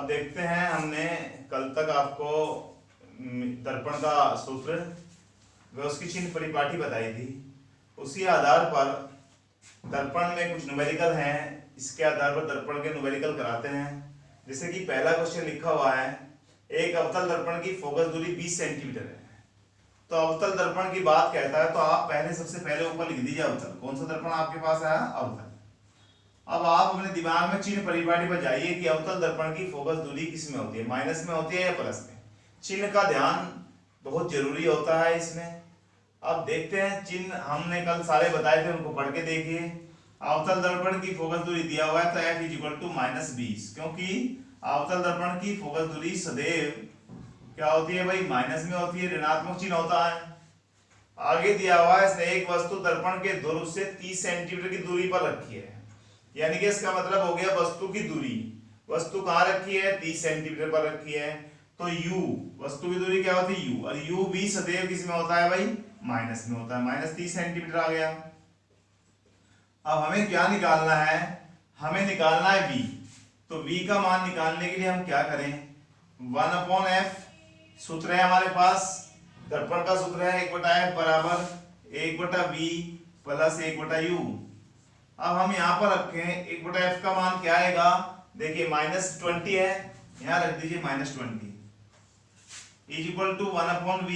अब देखते हैं, हमने कल तक आपको दर्पण का सूत्र व उसकी चिन्ह परिपाटी बताई थी। उसी आधार पर दर्पण में कुछ न्यूमेरिकल हैं, इसके आधार पर दर्पण के न्यूमेरिकल कराते हैं। जैसे कि पहला क्वेश्चन लिखा हुआ है, एक अवतल दर्पण की फोकस दूरी 20 सेंटीमीटर है। तो अवतल दर्पण की बात कहता है तो आप पहले सबसे पहले ऊपर लिख दीजिए अवतल। कौन सा दर्पण आपके पास आया? अवतल। अब आप अपने दिमाग में चिन्ह परिपाटी पर जाइए कि अवतल दर्पण की फोकस दूरी किस में होती है, माइनस में होती है या प्लस में। चिन्ह का ध्यान बहुत जरूरी होता है इसमें। अब देखते हैं चिन्ह, हमने कल सारे बताए थे, उनको पढ़ के देखिए। अवतल दर्पण की फोकस दूरी दिया हुआ है तो f = -20, क्योंकि अवतल दर्पण की फोकस दूरी सदैव क्या होती है भाई? माइनस में होती है, ऋणात्मक चिन्ह होता है। आगे दिया हुआ है, एक वस्तु दर्पण के ध्रुव से 30 सेंटीमीटर की दूरी पर रखी है, यानी कि इसका मतलब हो गया वस्तु की दूरी। वस्तु कहाँ रखी है? 30 सेंटीमीटर पर रखी है। तो u, वस्तु की दूरी क्या होती है? u, और u भी सदैव किस में होता है भाई? माइनस में होता है। -30 सेंटीमीटर आ गया। अब हमें क्या निकालना है? हमें निकालना है v। तो v का मान निकालने के लिए हम क्या करें? 1/f सूत्र है हमारे पास, दर्पण का सूत्र है 1/f बराबर 1/v प्लस 1/u। अब हम यहाँ पर रखें 1/f का मान क्या आएगा? देखिए -20 है, यहाँ रख दीजिए -20 = 1/v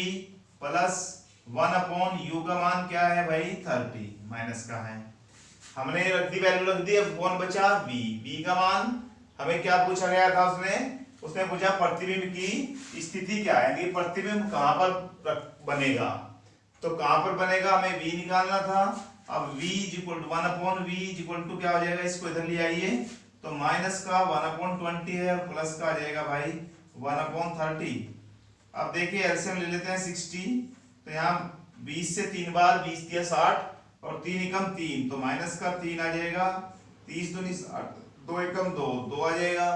प्लस 1/u का मान क्या है भाई? 30 माइनस का है। हमने रख दी, वैल्यू रख दी। अब कौन बचा? v का मान हमें क्या पूछा गया था? उसने पूछा प्रतिबिंब की स्थिति क्या है, कि प्रतिबिंब कहाँ पर बनेगा। तो कहाँ पर बनेगा हमें v निकालना था। अब v = 1/v क्या हो जाएगा? इसको इधर ले आइए, तो माइनस का 1/20 है और प्लस का आ जाएगा भाई 1/30। अब देखिए एलसीएम ले लेते हैं 60, तो यहाँ 20 से 3 बार 20 दिया 60 और 3 एकम 3, तो माइनस का 3 आ जाएगा। 30 दूनी 60, 2 एकम 2, 2 आ जाएगा।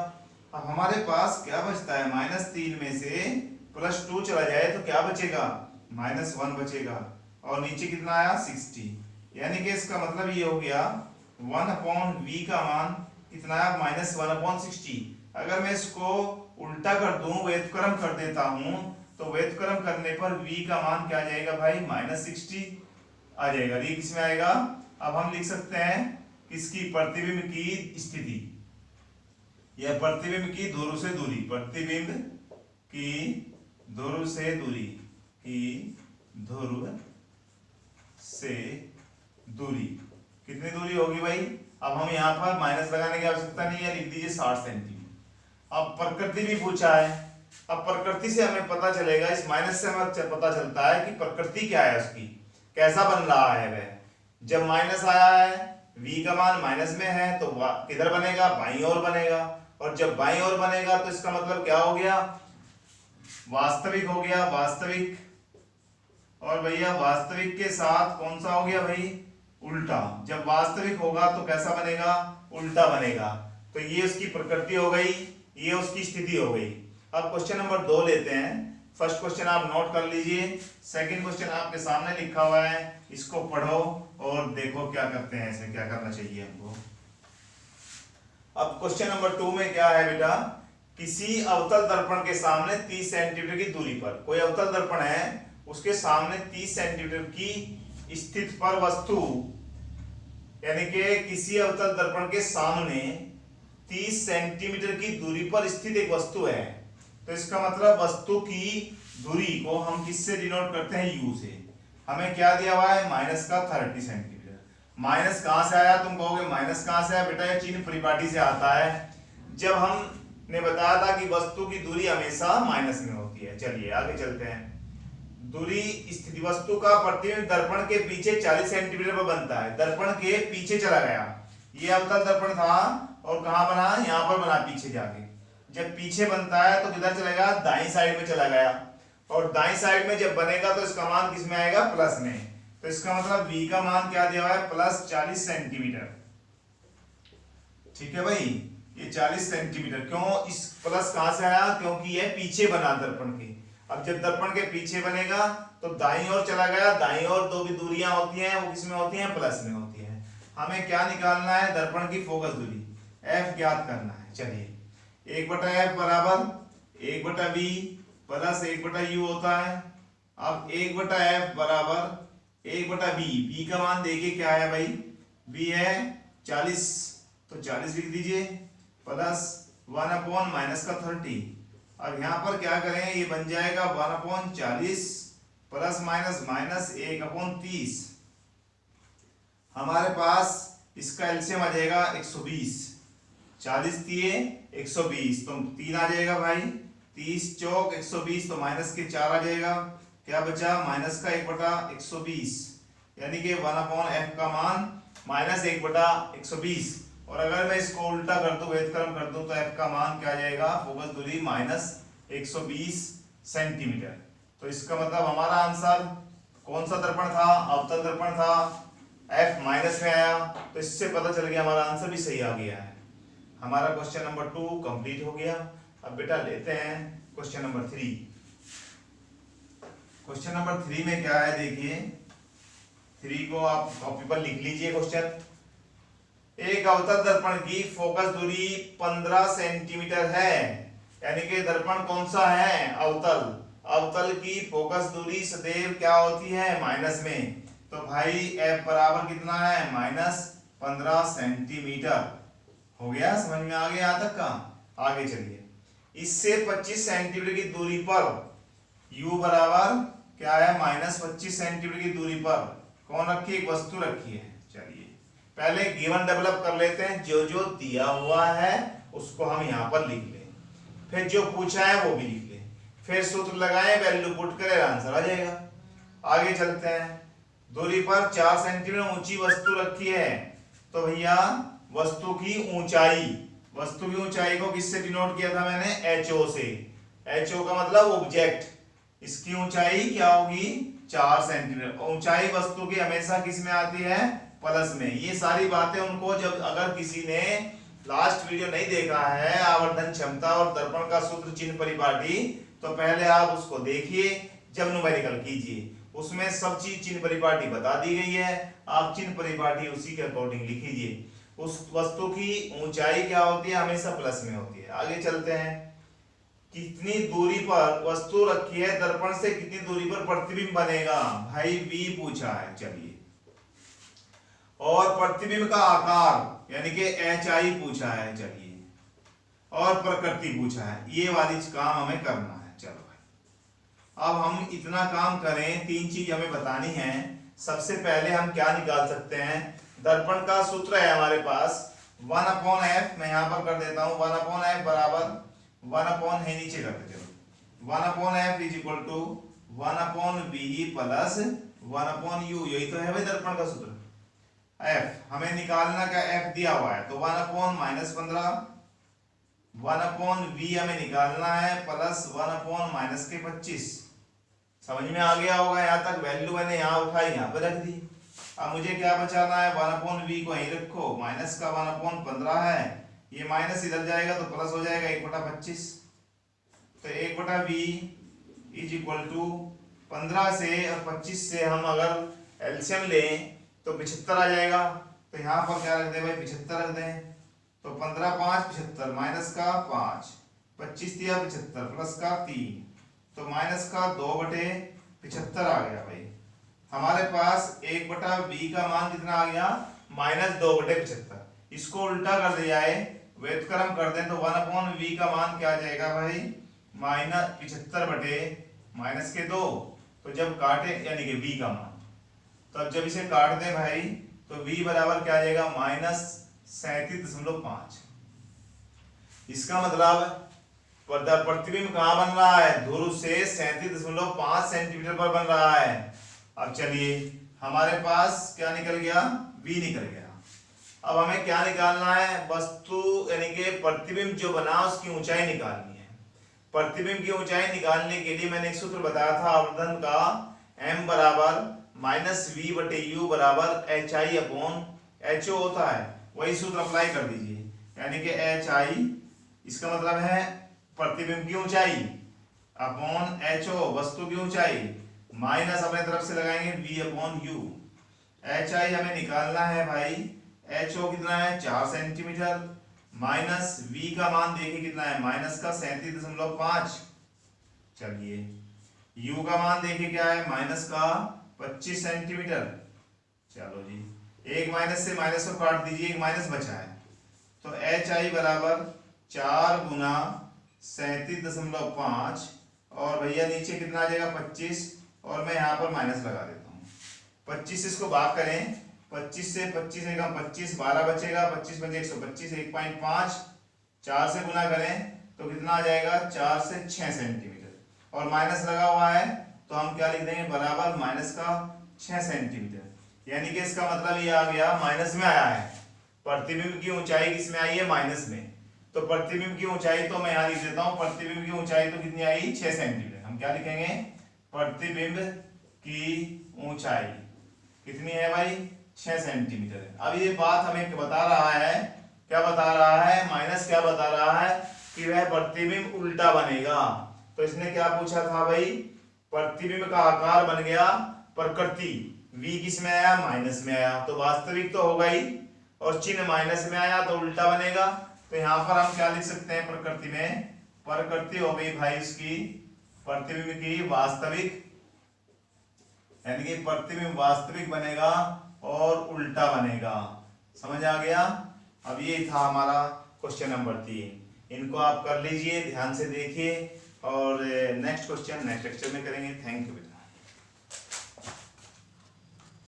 अब हमारे पास क्या बचता है? -3 में से +2 चला जाए तो क्या बचेगा? -1 बचेगा। और नीचे कितना आया? 60, यानी कि इसका मतलब ये हो गया 1/v का मान कितना है? -1/60। अगर मैं इसको उल्टा कर दूं, व्युत्क्रम कर देता हूं, तो व्युत्क्रम करने पर v का मान क्या आ जाएगा भाई? -60 आ जाएगा। ये किस में आएगा? अब हम लिख सकते हैं किसकी? प्रतिबिंब की स्थिति, यह प्रतिबिंब की ध्रुव से दूरी, प्रतिबिंब की ध्रुव से दूरी, की ध्रुव से दूरी कितनी दूरी होगी भाई? अब हम यहाँ पर माइनस लगाने की आवश्यकता नहीं है, लिख दीजिए 60 सेंटीमीटर। अब प्रकृति भी पूछा है। अब प्रकृति से हमें पता चलेगा, इस माइनस से हमें पता चलता है कि प्रकृति क्या है, उसकी कैसा बन रहा है वह। जब माइनस आया है, v का मान माइनस में है, तो किधर बनेगा? बाईं ओर बनेगा। और जब बाईं ओर बनेगा तो इसका मतलब क्या हो गया? वास्तविक हो गया, वास्तविक। और भैया वास्तविक के साथ कौन सा हो गया भाई? उल्टा। जब वास्तविक होगा तो कैसा बनेगा? उल्टा बनेगा। तो ये उसकी प्रकृति हो गई, ये उसकी स्थिति हो गई। अब क्वेश्चन नंबर 2 लेते हैं। फर्स्ट क्वेश्चन आप नोट कर लीजिए, सेकंड क्वेश्चन आपके सामने लिखा हुआ है, इसको पढ़ो और देखो क्या करते हैं, इसमें क्या करना चाहिए हमको। अब क्वेश्चन नंबर 2 में क्या है बेटा? किसी अवतल दर्पण के सामने 30 सेंटीमीटर की दूरी पर, कोई अवतल दर्पण है, उसके सामने 30 सेंटीमीटर की स्थिति पर वस्तु, यानी कि किसी अवतल दर्पण के सामने 30 सेंटीमीटर की दूरी पर स्थित एक वस्तु है। तो इसका मतलब वस्तु की दूरी को हम किससे डिनोट करते हैं? u से। हमें क्या दिया हुआ है? -30 सेंटीमीटर। माइनस कहां से आया? तुम कहोगे माइनस कहां से आया बेटा? ये चिन्ह परिपाटी से आता है। जब हमने बताया था कि वस्तु की दूरी हमेशा माइनस में होती है। चलिए आगे चलते हैं। दूरी स्थिति, वस्तु का प्रतिबिंब दर्पण के पीछे 40 सेंटीमीटर पर बनता है। दर्पण के पीछे चला गया, ये अवतल दर्पण था और कहां बना? यहां पर बना पीछे जाके। जब पीछे बनता है तो किधर चलेगा? दाईं साइड में चला गया। और दाईं साइड में जब बनेगा तो इसका मान किस में आएगा? प्लस में। तो इसका मतलब v का मान क्या दिया हुआ है? +40 सेंटीमीटर। ठीक है भाई, ये 40 सेंटीमीटर। क्यों इस प्लस कहां से आया? क्योंकि ये पीछे बना दर्पण के। अब जब दर्पण के पीछे बनेगा तो दाईं ओर चला गया। दाईं ओर दो भी दूरियां होती हैं, वो किस में होती हैं? प्लस में होती हैं। हमें क्या निकालना है? दर्पण की फोकस दूरी f ज्ञात करना है। चलिए 1/f बराबर 1/v प्लस 1/u होता है। अब 1/f बराबर 1/v, v का मान देखिए क्या है भाई, v है 40, तो 40 लिख दीजिए प्लस 1 माइनस का 30। अब यहाँ पर क्या करें, ये बन जाएगा 1/40 प्लस माइनस माइनस 1/30। हमारे पास इसका एलसीएम आ जाएगा 120, 40 दिए 120 तो 3 आ जाएगा भाई, 30 चौक 120 तो माइनस के 4 आ जाएगा, क्या बचा माइनस का 1/120, यानी कि 1/f का मान माइनस 1/120। और अगर मैं इसको उल्टा कर दूं, व्यतिक्रम कर दूं, तो f का मान क्या आ जाएगा, फोकस दूरी माइनस 120 सेंटीमीटर। तो इसका मतलब हमारा आंसर कौन सा दर्पण था, अवतल दर्पण था, f माइनस में आया, तो इससे पता चल गया हमारा आंसर भी सही आ गया है। हमारा क्वेश्चन नंबर 2 कंप्लीट हो गया। अब बेटा लेते हैं क्वेश्चन नंबर 3। क्वेश्चन नंबर 3 में क्या है देखिए, 3 को आप कॉपी पर लिख लीजिए क्वेश्चन। एक अवतल दर्पण की फोकस दूरी 15 सेंटीमीटर है, यानी कि दर्पण कौन सा है, अवतल। अवतल की फोकस दूरी सदैव क्या होती है, माइनस में। तो भाई f बराबर कितना है, माइनस 15 सेंटीमीटर। हो गया, समझ में आ गया यहाँ तक का। आगे चलिए, इससे 25 सेंटीमीटर की दूरी पर u बराबर क्या है, माइनस 25 सेंटीमीटर की दूरी पर कौन रखी, एक वस्तु रखी है। चलिए पहले गिवन डेवलप कर लेते हैं, जो जो दिया हुआ है उसको हम यहाँ पर लिख लें, फिर जो पूछा है वो भी लिख लें, फिर सूत्र लगाएं, वैल्यू पुट करें, आंसर आ जाएगा। आगे चलते हैं, दूरी पर 4 सेंटीमीटर ऊंची वस्तु रखी है, तो भैया वस्तु की ऊंचाई, वस्तु की ऊंचाई को किससे डिनोट किया था मैंने, HO से। HO का मतलब ऑब्जेक्ट, इसकी ऊंचाई क्या होगी, 4 सेंटीमीटर। ऊंचाई वस्तु की हमेशा किस में आती है, प्लस में। ये सारी बातें उनको, जब अगर किसी ने लास्ट वीडियो नहीं देखा है, आवर्धन क्षमता और दर्पण का सूत्र चिन्ह परिपाटी, तो पहले आप उसको देखिए, जब न्यूमेरिकल कीजिए, उसमें सब चीज चिन्ह परिपाटी बता दी गई है, आप चिन्ह परिपाटी उसी के अकॉर्डिंग लिख लीजिए। उस वस्तु की ऊंचाई क्या होती है, हमेशा प्लस में होती है। आगे चलते हैं, कितनी दूरी पर वस्तु रखी है, दर्पण से कितनी दूरी पर प्रतिबिंब बनेगा, भाई v पूछा है। चलिए, और प्रतिबिंब का आकार यानी कि HI पूछा है। चलिए, और प्रकृति पूछा है, ये वाली काम हमें करना है। चलो भाई, अब हम इतना काम करें, 3 चीज हमें बतानी है। सबसे पहले हम क्या निकाल सकते हैं, दर्पण का सूत्र है हमारे पास 1/f, मैं यहां पर कर देता हूं 1/f बराबर 1 है, नीचे कर देते हो 1/f is equal to 1/v plus 1/u। यही तो है भाई दर्पण का सूत्र। f हमें निकालना, क्या f दिया हुआ है, तो 1/-15 1/v हमें निकालना है, प्लस 1/-25। समझ में आ गया होगा यहाँ तक। वैल्यू मैंने यहाँ उठाई, यहाँ पे रख दी। अब मुझे क्या बचाना है, 1/v को यहीं रखो, माइनस का 1/15 है, ये माइनस इधर जाएगा तो प्लस हो जाएगा 1/25। तो 1/v इज इक्वल टू 15 से और 25 से हम अगर एलसीएम लें तो 75 आ जाएगा। तो यहाँ पर क्या रख दे भाई, 75 रख दें। तो 15 5 75, माइनस का 5, 25 दिया 75 प्लस का 3, तो माइनस का 2/75 आ गया भाई। हमारे पास 1/v का मान कितना आ गया, माइनस 2/75। इसको उल्टा कर दिया जाए, व्युत्क्रम कर दें, तो 1/v का मान क्या आ जाएगा भाई, माइनस 75 माइनस के 2। तो जब काटे यानी कि v का मान, तब जब इसे काट दें भाई, तो v बराबर क्या आ जाएगा, माइनस 37.5। इसका मतलब प्रतिबिंब कहां बन रहा है, ध्रुव से 37.5 सेंटीमीटर पर बन रहा है। अब चलिए, हमारे पास क्या निकल गया, v निकल गया। अब हमें क्या निकालना है, वस्तु यानी कि प्रतिबिंब जो बना उसकी ऊंचाई निकालनी है। प्रतिबिंब की ऊंचाई निकालने के लिए मैंने एक सूत्र बताया था आवर्धन का, m बराबर -v/u बराबर HI/HO होता है। वही सूत्र अप्लाई कर दीजिए, यानी कि HI इसका मतलब है प्रतिबिंब की ऊंचाई अपॉन HO वस्तु की ऊंचाई, माइनस अपने तरफ से लगाएंगे v/u। HI हमें निकालना है भाई, HO कितना है 4 सेंटीमीटर, माइनस v का मान देखिए कितना है, माइनस का 37.5। चलिए u का मान देखिए क्या है, माइनस का 25 सेंटीमीटर। चलो जी, एक माइनस से माइनस को काट दीजिए, एक माइनस बचा है, तो एच आई बराबर 4 गुना 37.5 और भैया नीचे कितना आ जाएगा 25, और मैं यहाँ पर माइनस लगा देता हूँ। 25 इसको भाग करें, 25 से 25 एक 25, 12 बचेगा, 25 बचे 125, 1.5, 4 से गुना करें तो कितना आ जाएगा 4 से 6 सेंटीमीटर, और माइनस लगा हुआ है तो हम क्या लिख देंगे, बराबर माइनस का 6 सेंटीमीटर। यानी कि इसका मतलब ये आ गया माइनस में आया है। प्रतिबिंब की ऊंचाई किसमें आई है, माइनस में। तो प्रतिबिंब की ऊंचाई तो मैं यहाँ लिख देता हूँ, प्रतिबिंब की ऊंचाई तो कितनी आई, 6 सेंटीमीटर। हम क्या लिखेंगे, प्रतिबिंब की ऊंचाई कितनी है भाई, 6 सेंटीमीटर है। अब ये बात हमें बता रहा है, क्या बता रहा है, माइनस क्या बता रहा है कि वह प्रतिबिंब उल्टा बनेगा। तो इसने क्या पूछा था भाई, प्रतिबिंब का आकार बन गया प्रकृति, v किस में आया, माइनस में आया, तो वास्तविक तो होगा ही, और चिन्ह माइनस में आया तो उल्टा बनेगा। तो यहाँ पर हम क्या लिख सकते हैं, प्रकृति में, प्रकृति हो गई भाई उसकी प्रतिबिंब की वास्तविक, यानी कि प्रतिबिंब वास्तविक बनेगा और उल्टा बनेगा। समझ आ गया। अब ये था हमारा क्वेश्चन नंबर 3। इनको आप कर लीजिए, ध्यान से देखिए, और नेक्स्ट क्वेश्चन नेक्स्ट लेक्चर में करेंगे। Thank you.